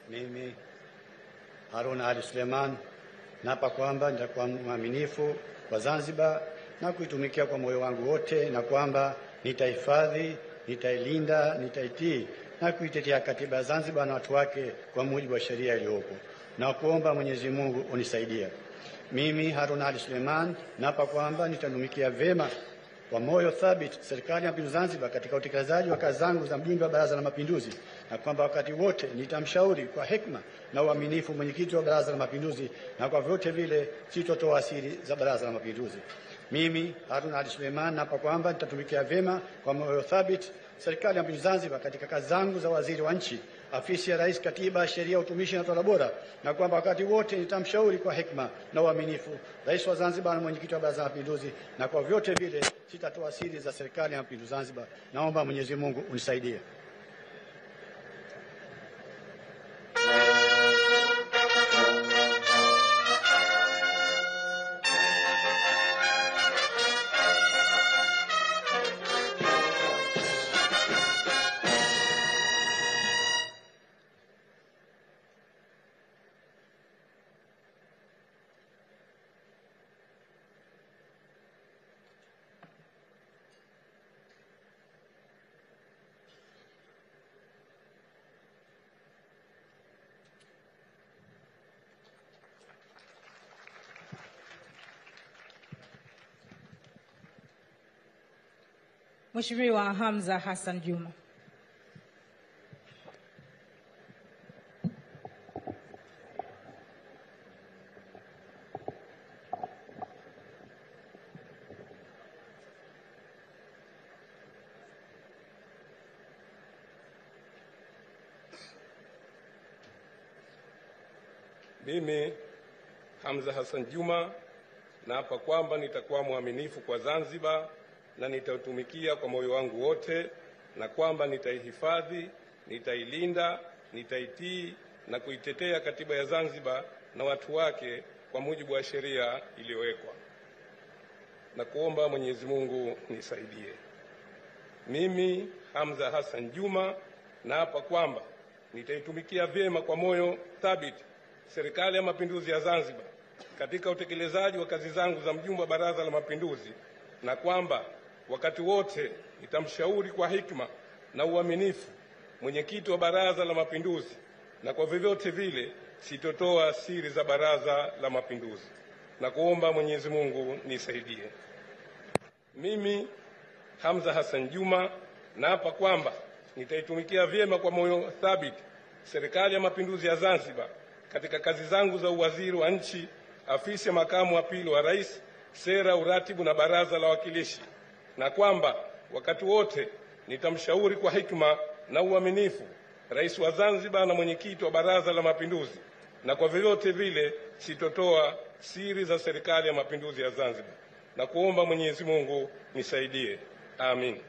Mimi Harun Ali Suleiman naapa kwamba nitakuwa mwaminifu kwa Zanzibar na kuitumikia kwa moyo wangu wote, na kwamba nitahifadhi, nitailinda, nitaitii na kuitetea katiba ya Zanzibar na watu wake kwa mujibu wa sheria iliyopo, na kuomba Mwenyezi Mungu unisaidie. Mimi Harun Ali Suleiman naapa kwamba nitatumikia vema kwa moyo thabiti Serikali ya Mapinduzi Zanzibar katika utekelezaji wa kazi zangu za mjumbe wa Baraza la Mapinduzi, na kwamba wakati wote nitamshauri kwa hekima na uaminifu mwenyekiti wa Baraza la Mapinduzi, na kwa vyote vile sitotoa siri za Baraza la Mapinduzi. Mimi Harun Ali Suleiman naapa kwamba nitatumikia vema kwa moyo thabiti Serikali ya Mapinduzi Zanzibar katika kazi zangu za waziri wa nchi, Afisi ya Rais, Katiba, Sheria, Utumishi na Utawala Bora, na kwamba wakati wote nitamshauri kwa hekima na uaminifu Rais wa Zanzibar na mwenyekiti wa Baraza la Mapinduzi, na kwa vyote vile sitatoa siri za Serikali ya Mapinduzi Zanzibar. Naomba Mwenyezi Mungu unisaidie. Mheshimiwa Hamza Hassan Juma. Mimi Hamza Hassan Juma naapa kwamba nitakuwa mwaminifu kwa Zanzibar na nitautumikia kwa moyo wangu wote, na kwamba nitaihifadhi, nitailinda, nitaitii na kuitetea katiba ya Zanzibar na watu wake kwa mujibu wa sheria iliyowekwa, na kuomba Mwenyezi Mungu nisaidie. Mimi Hamza Hassan Juma naapa kwamba nitaitumikia vyema kwa moyo thabiti Serikali ya Mapinduzi ya Zanzibar katika utekelezaji wa kazi zangu za mjumbe wa Baraza la Mapinduzi, na kwamba wakati wote nitamshauri kwa hikma na uaminifu mwenyekiti wa Baraza la Mapinduzi, na kwa vyovyote vile sitotoa siri za Baraza la Mapinduzi, na kuomba Mwenyezi Mungu nisaidie. Mimi Hamza Hassan Juma naapa kwamba nitaitumikia vyema kwa moyo thabiti Serikali ya Mapinduzi ya Zanzibar katika kazi zangu za uwaziri wa nchi, Afisi ya Makamu wa Pili wa Rais, Sera, Uratibu na Baraza la Wawakilishi, na kwamba wakati wote nitamshauri kwa hikma na uaminifu Rais wa Zanzibar na mwenyekiti wa Baraza la Mapinduzi, na kwa vyovyote vile sitotoa siri za Serikali ya Mapinduzi ya Zanzibar, na kuomba Mwenyezi Mungu nisaidie. Amin.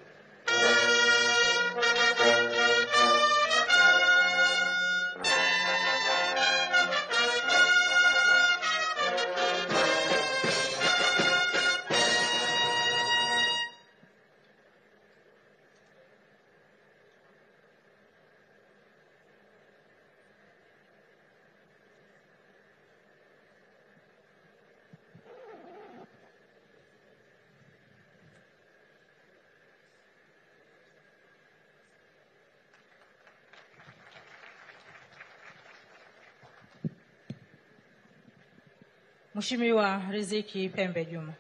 Mheshimiwa Riziki Pembe Juma.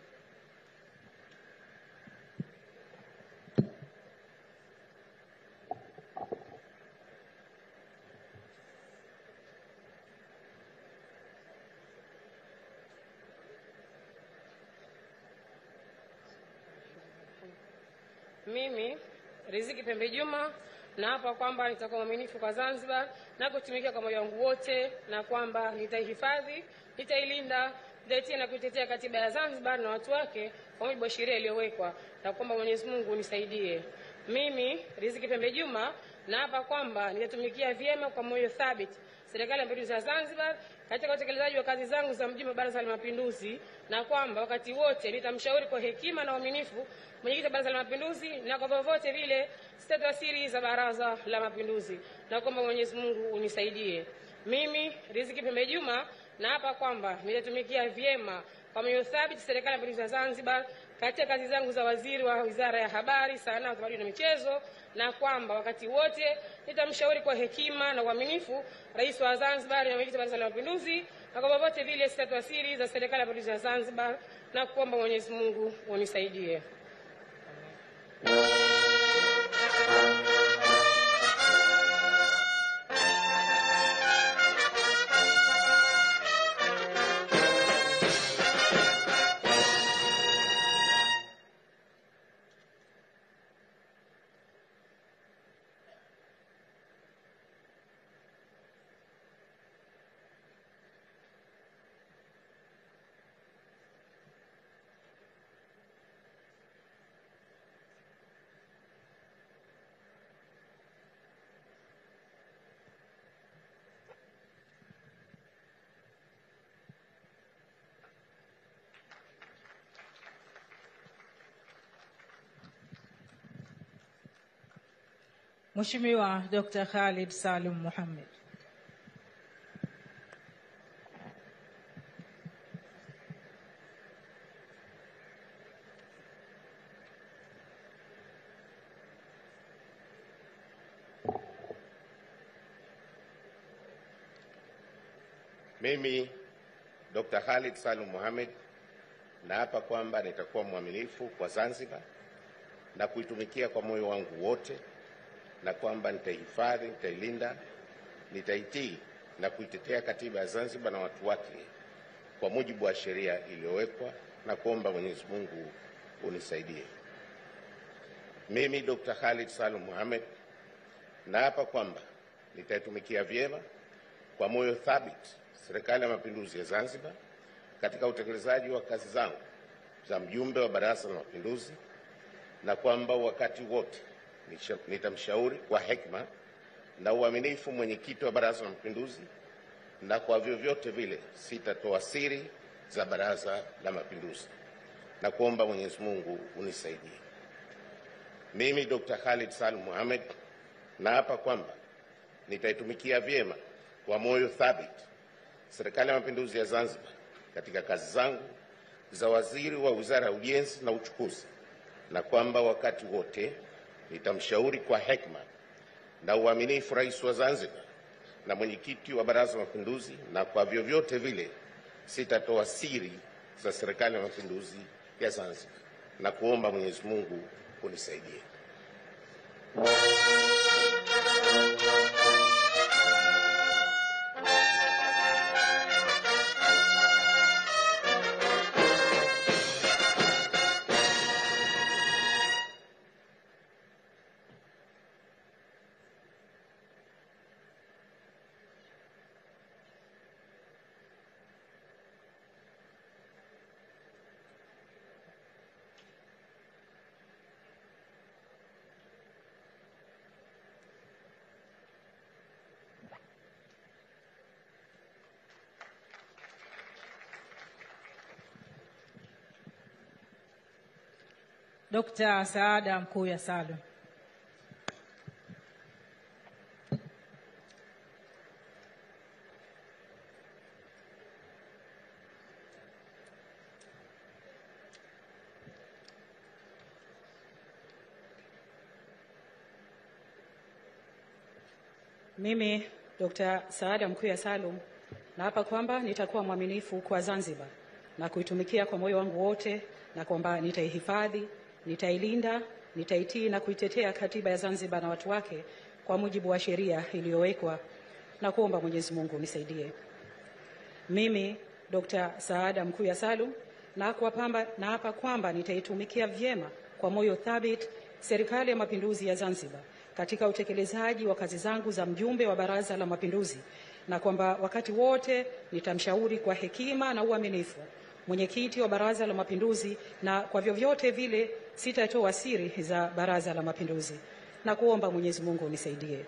Mimi Riziki Pembe Juma naapa kwamba nitakuwa mwaminifu kwa Zanzibar na kutumikia kwa moyo wangu wote, na kwamba nitaihifadhi, nitailinda, nitaitii na kuitetea katiba ya Zanzibar na watu wake kwa mujibu wa sheria iliyowekwa, na kwamba Mwenyezi Mungu unisaidie. Mimi Riziki Pembe Juma na hapa kwamba nitatumikia vyema kwa moyo thabiti Serikali ya Mapinduzi ya Zanzibar katika utekelezaji wa kazi zangu za mjumbe wa Baraza la Mapinduzi, na kwamba wakati wote nitamshauri kwa hekima na uaminifu mwenyekiti wa Baraza la Mapinduzi, na kwa vyovyote vile sitatoa siri za Baraza la Mapinduzi, na kwamba Mwenyezi Mungu unisaidie. Mimi Riziki Pembe Juma na hapa kwamba nitatumikia vyema kwa moyo thabiti Serikali ya Mapinduzi ya Zanzibar katika kazi zangu za waziri wa Wizara ya Habari, Sanaa, Utamaduni na Michezo, na kwamba wakati wote nitamshauri kwa hekima na uaminifu Rais wa Zanzibar na mwenyekiti wa Baraza la Mapinduzi, na kwa vyovyote vile sitatoa siri za Serikali ya Mapinduzi ya Zanzibar, na kuomba Mwenyezi Mungu unisaidie. Mheshimiwa Dr. Khalid Salum Mohamed. Mimi Dr. Khalid Salum Mohamed naapa kwamba nitakuwa mwaminifu kwa Zanzibar na kuitumikia kwa moyo wangu wote, na kwamba nitahifadhi, nitailinda, nitaitii na kuitetea katiba ya Zanzibar na watu wake kwa mujibu wa sheria iliyowekwa, na kuomba Mwenyezi Mungu unisaidie. Mimi Dr. Khalid Salum Mohamed naapa kwamba nitaitumikia vyema kwa moyo thabiti Serikali ya Mapinduzi ya Zanzibar katika utekelezaji wa kazi zangu za mjumbe wa Baraza la Mapinduzi, na kwamba wakati wote nitamshauri kwa hekima na uaminifu mwenyekiti wa Baraza la Mapinduzi, na kwa vyovyote vile sitatoa siri za Baraza la Mapinduzi, na kuomba Mwenyezi Mungu unisaidie. Mimi Dr. Khalid Salum Mohamed naapa kwamba nitaitumikia vyema kwa moyo thabiti Serikali ya Mapinduzi ya Zanzibar katika kazi zangu za waziri wa Wizara ya Ujenzi na Uchukuzi, na kwamba wakati wote nitamshauri kwa hekima na uaminifu Rais wa Zanzibar na mwenyekiti wa Baraza la Mapinduzi, na kwa vyovyote vile sitatoa siri za Serikali ya Mapinduzi ya Zanzibar, na kuomba Mwenyezi Mungu unisaidie. Dr. Saada Mkuya Salum. Mimi Dr. Saada Mkuya Salum naapa kwamba nitakuwa mwaminifu kwa Zanzibar na kuitumikia kwa moyo wangu wote, na kwamba nitaihifadhi, nitailinda, nitaitii na kuitetea katiba ya Zanzibar na watu wake kwa mujibu wa sheria iliyowekwa, na kuomba Mwenyezi Mungu unisaidie. Mimi Dr. Saada Mkuya Salum naapa kwamba nitaitumikia vyema kwa moyo thabiti Serikali ya Mapinduzi ya Zanzibar katika utekelezaji wa kazi zangu za mjumbe wa Baraza la Mapinduzi, na kwamba wakati wote nitamshauri kwa hekima na uaminifu mwenyekiti wa Baraza la Mapinduzi, na kwa vyovyote vile sitatoa siri za Baraza la Mapinduzi, na kuomba Mwenyezi Mungu unisaidie.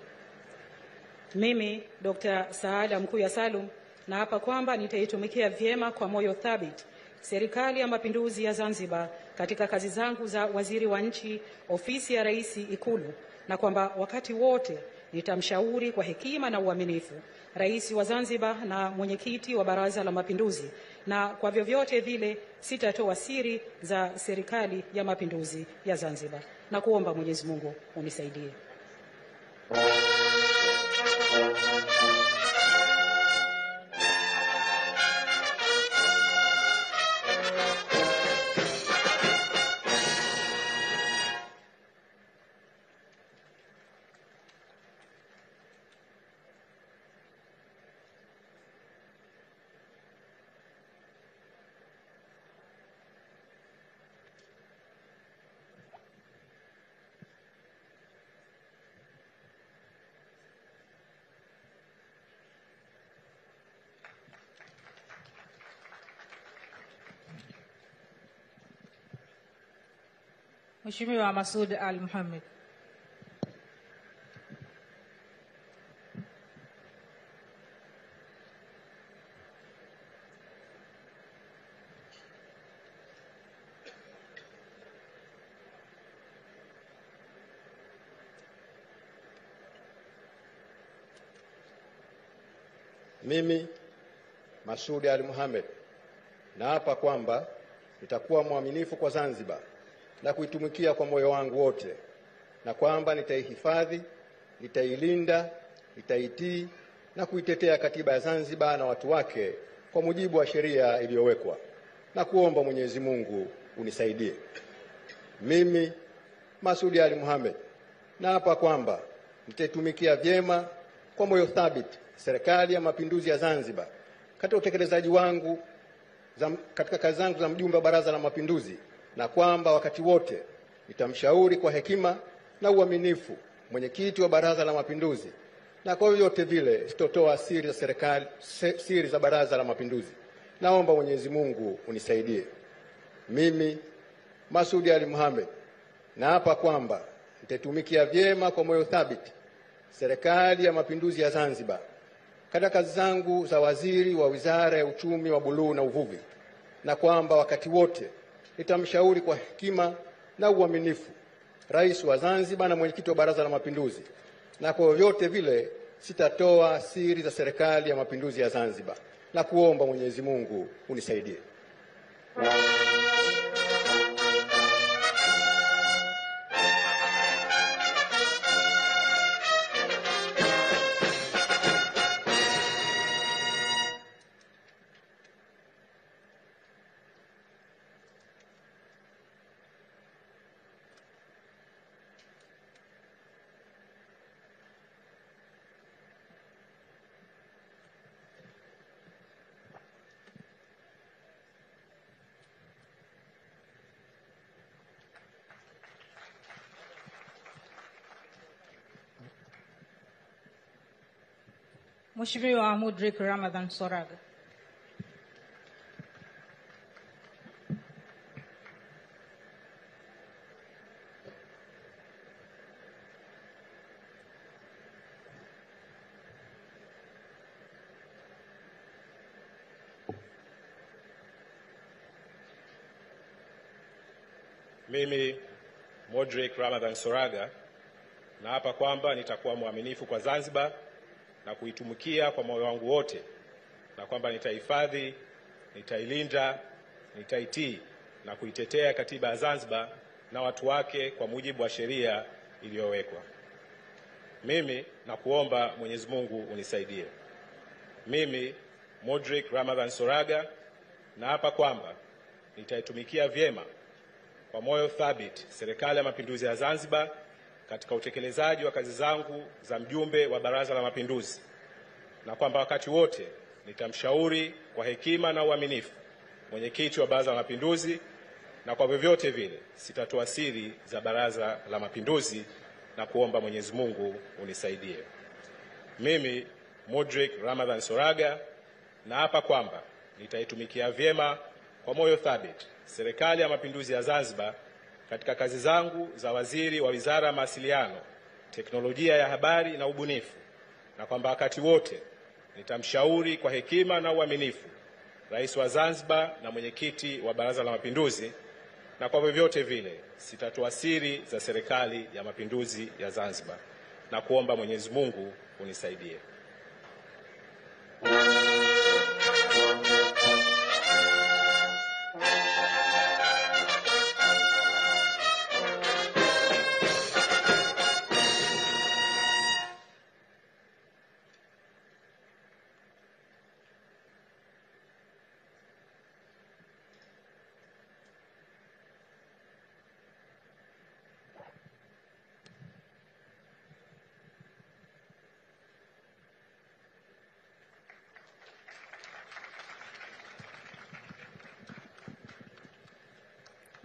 Mimi Dr. Saada Mkuya Salum naapa kwamba nitaitumikia vyema kwa moyo thabiti Serikali ya Mapinduzi ya Zanzibar katika kazi zangu za waziri wa nchi, ofisi ya Rais, Ikulu, na kwamba wakati wote nitamshauri kwa hekima na uaminifu Rais wa Zanzibar na mwenyekiti wa Baraza la Mapinduzi, na kwa vyovyote vile sitatoa siri za Serikali ya Mapinduzi ya Zanzibar, na kuomba Mwenyezi Mungu unisaidie. Mheshimiwa Masoud Ali Mohamed. Mimi Masoud Ali Mohamed naapa kwamba nitakuwa mwaminifu kwa Zanzibar na kuitumikia kwa moyo wangu wote, na kwamba nitaihifadhi, nitailinda, nitaitii na kuitetea katiba ya Zanzibar na watu wake kwa mujibu wa sheria iliyowekwa, na kuomba Mwenyezi Mungu unisaidie. Mimi Masoud Ali Mohamed naapa kwamba nitaitumikia vyema kwa moyo thabiti Serikali ya Mapinduzi ya Zanzibar katika utekelezaji wangu katika kazi zangu za mjumbe wa Baraza la Mapinduzi, na kwamba wakati wote nitamshauri kwa hekima na uaminifu mwenyekiti wa Baraza la Mapinduzi, na kwa yote vile sitotoa siri za serikali, siri za Baraza la Mapinduzi. Naomba Mwenyezi Mungu unisaidie. Mimi Masoud Ali Mohamed naapa kwamba nitatumikia vyema kwa moyo thabiti Serikali ya Mapinduzi ya Zanzibar katika kazi zangu za waziri wa Wizara ya Uchumi wa Buluu na Uvuvi, na kwamba wakati wote nitamshauri kwa hekima na uaminifu Rais wa Zanzibar na mwenyekiti wa Baraza la Mapinduzi, na kwa vyote vile sitatoa siri za Serikali ya Mapinduzi ya Zanzibar, na kuomba Mwenyezi Mungu unisaidie. Mheshimiwa Mudrik Ramadhan Soraga. Mimi Mudrik Ramadhan Soraga naapa kwamba nitakuwa mwaminifu kwa Zanzibar na kuitumikia kwa moyo wangu wote, na kwamba nitahifadhi, nitailinda, nitaitii na kuitetea katiba ya Zanzibar na watu wake kwa mujibu wa sheria iliyowekwa. Mimi na kuomba Mwenyezi Mungu unisaidie. Mimi Mudrik Ramadhan Soraga naapa kwamba nitaitumikia vyema kwa moyo thabiti Serikali ya Mapinduzi ya Zanzibar katika utekelezaji wa kazi zangu za mjumbe wa Baraza la Mapinduzi, na kwamba wakati wote nitamshauri kwa hekima na uaminifu mwenyekiti wa Baraza la Mapinduzi, na kwa vyovyote vile sitatoa siri za Baraza la Mapinduzi, na kuomba Mwenyezi Mungu unisaidie. Mimi Mudrik Ramadhan Soraga naapa kwamba nitaitumikia vyema kwa moyo thabiti Serikali ya Mapinduzi ya Zanzibar katika kazi zangu za waziri wa Wizara ya Mawasiliano teknolojia ya habari na ubunifu, na kwamba wakati wote nitamshauri kwa hekima na uaminifu Rais wa Zanzibar na mwenyekiti wa Baraza la Mapinduzi, na kwa vyovyote vile sitatoa siri za Serikali ya Mapinduzi ya Zanzibar, na kuomba Mwenyezi Mungu unisaidie.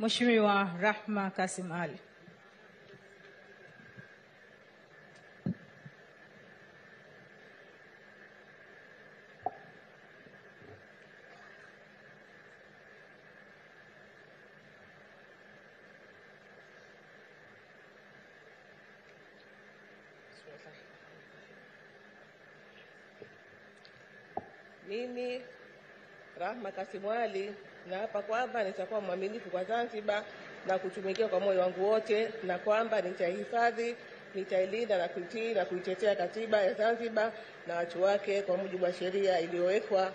Mheshimiwa Rahma Kasim Ali. Mimi Rahma Kasim Ali naapa kwamba nitakuwa mwaminifu kwa Zanzibar na kutumikia kwa moyo wangu wote, na kwamba nitahifadhi, nitailinda na kuitii na kuitetea katiba ya Zanzibar na watu wake kwa mujibu wa sheria iliyowekwa,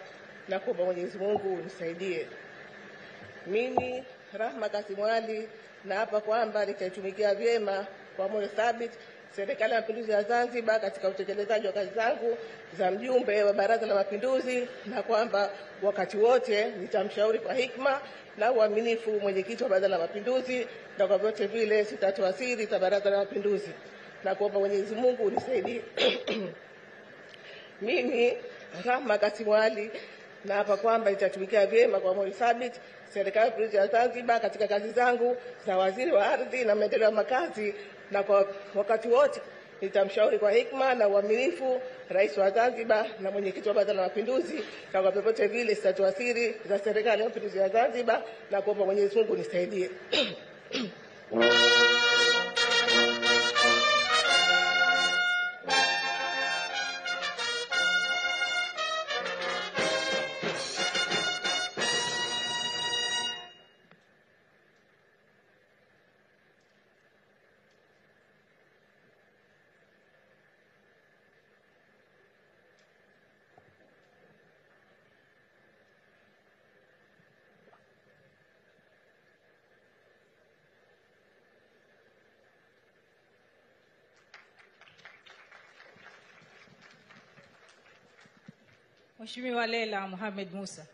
na kuomba Mwenyezi Mungu unisaidie. Mimi Rahma Kasim Ali naapa kwamba nitaitumikia vyema kwa moyo thabiti Serikali ya Mapinduzi ya Zanzibar katika utekelezaji wa kazi zangu za mjumbe wa Baraza la Mapinduzi, na kwamba wakati wote nitamshauri kwa hikma na uaminifu mwenyekiti wa Baraza la Mapinduzi, na kwa vyote vile sitatoa siri za Baraza la Mapinduzi, na kuomba Mwenyezi Mungu unisaidie. Mimi Rahma Kasim Ali naapa kwamba nitatumikia vyema kwa moyo thabiti Serikali ya Mapinduzi ya Zanzibar katika kazi zangu za waziri wa ardhi na maendeleo ya makazi, na kwa wakati wote nitamshauri kwa hikma na uaminifu Rais wa Zanzibar na mwenyekiti wa Baraza la Mapinduzi, na kwa vyovyote vile sitatoa siri za Serikali ya Mapinduzi ya Zanzibar, na kuomba Mwenyezi Mungu nisaidie. Mheshimiwa Leila Mohamed Musa.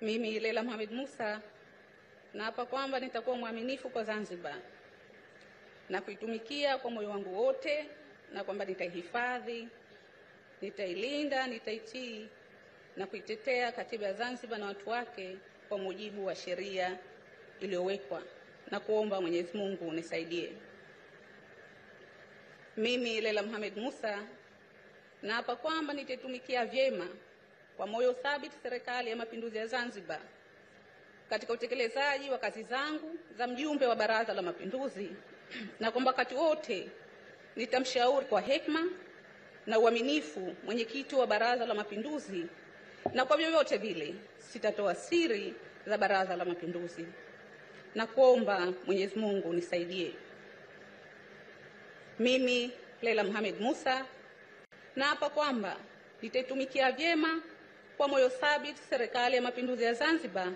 Mimi Leila Mohamed Musa naapa kwamba nitakuwa mwaminifu kwa Zanzibar na kuitumikia kwa moyo wangu wote, na kwamba nitaihifadhi, nitailinda, nitaitii na kuitetea katiba ya Zanzibar na watu wake kwa mujibu wa sheria iliyowekwa, na kuomba Mwenyezi Mungu unisaidie. Mimi Leila Mohamed Musa naapa kwamba nitaitumikia vyema kwa moyo thabiti Serikali ya Mapinduzi ya Zanzibar katika utekelezaji wa kazi zangu za mjumbe wa Baraza la Mapinduzi, na kwamba wakati wote nitamshauri kwa hekima na uaminifu mwenyekiti wa Baraza la Mapinduzi, na kwa vyovyote vile sitatoa siri za Baraza la Mapinduzi, na kuomba Mwenyezi Mungu nisaidie. Mimi Leila Mohamed Musa naapa kwamba nitaitumikia vyema kwa moyo thabiti Serikali ya Mapinduzi ya Zanzibar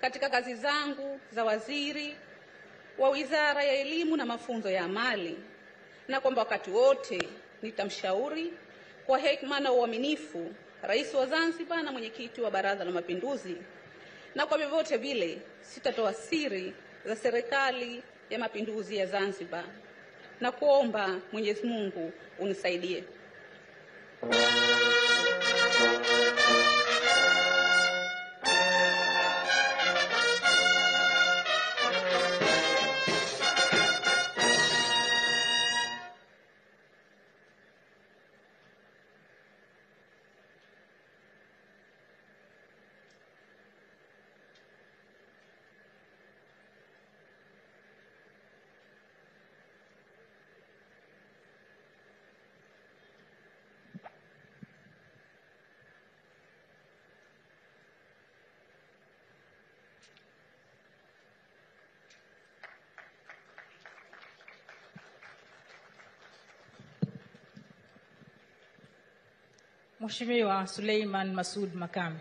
katika kazi zangu za waziri wa Wizara ya Elimu na Mafunzo ya Amali, na kwamba wakati wote nitamshauri kwa hekima na uaminifu Rais wa Zanzibar na mwenyekiti wa Baraza la Mapinduzi, na kwa vyovyote vile sitatoa siri za Serikali ya Mapinduzi ya Zanzibar, na kuomba Mwenyezi Mungu unisaidie. Mheshimiwa Suleiman Masud Makame.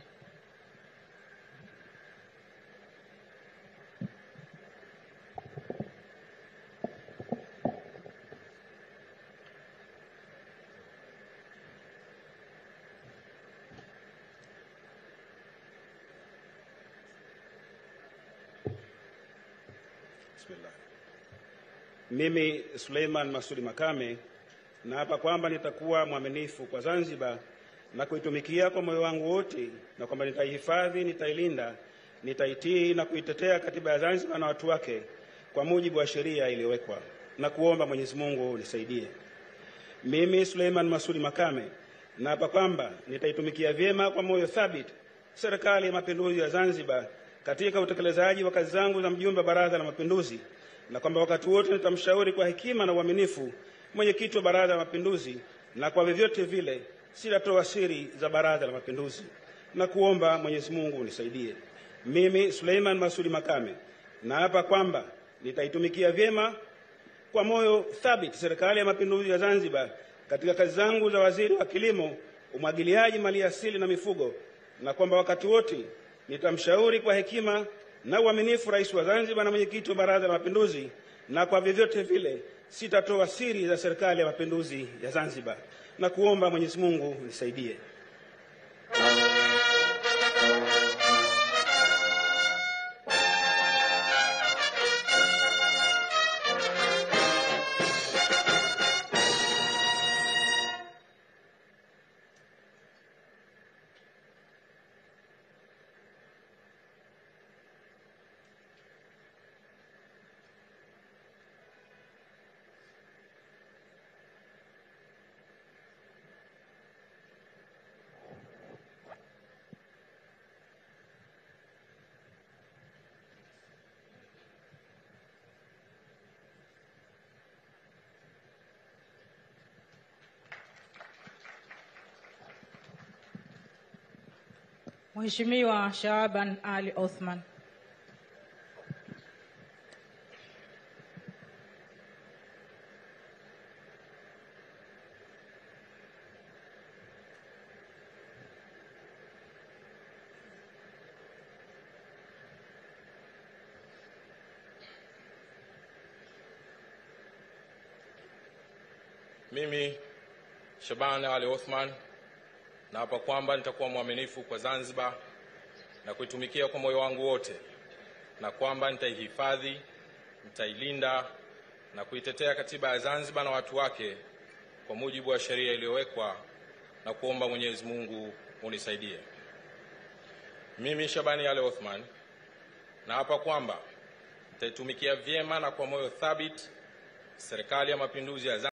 Mimi Suleiman Masudi Makame naapa kwamba nitakuwa mwaminifu kwa Zanzibar na kuitumikia kwa moyo wangu wote, na kwamba nitaihifadhi, nitailinda, nitaitii na kuitetea katiba ya Zanzibar na watu wake kwa mujibu wa sheria iliyowekwa, na kuomba Mwenyezi Mungu nisaidie. Mimi Suleiman Masudi Makame naapa kwamba nitaitumikia vyema kwa moyo thabiti Serikali ya Mapinduzi ya Zanzibar katika utekelezaji wa kazi zangu za mjumbe wa Baraza la Mapinduzi, na kwamba wakati wote nitamshauri kwa hekima na uaminifu mwenyekiti wa Baraza la Mapinduzi, na kwa vyovyote vile sitatoa siri za Baraza la Mapinduzi, na kuomba Mwenyezi Mungu nisaidie. Mimi Suleiman Masudi Makame naapa kwamba nitaitumikia vyema kwa moyo thabiti Serikali ya Mapinduzi ya Zanzibar katika kazi zangu za waziri wa kilimo, umwagiliaji, maliasili na mifugo, na kwamba wakati wote nitamshauri kwa hekima na uaminifu Rais wa Zanzibar na mwenyekiti wa Baraza la Mapinduzi, na kwa vyovyote vile sitatoa siri za Serikali ya Mapinduzi ya Zanzibar, na kuomba Mwenyezi Mungu nisaidie. Mheshimiwa Shaaban Ali Othman. Mimi Shaaban Ali Othman naapa kwamba nitakuwa mwaminifu kwa Zanzibar na kuitumikia kwa moyo wangu wote, na kwamba nitaihifadhi, nitailinda na kuitetea katiba ya Zanzibar na watu wake kwa mujibu wa sheria iliyowekwa, na kuomba Mwenyezi Mungu unisaidie. Mimi Shaaban Ali Othman naapa kwamba nitaitumikia vyema na kwa moyo thabiti Serikali ya Mapinduzi ya Zanzibar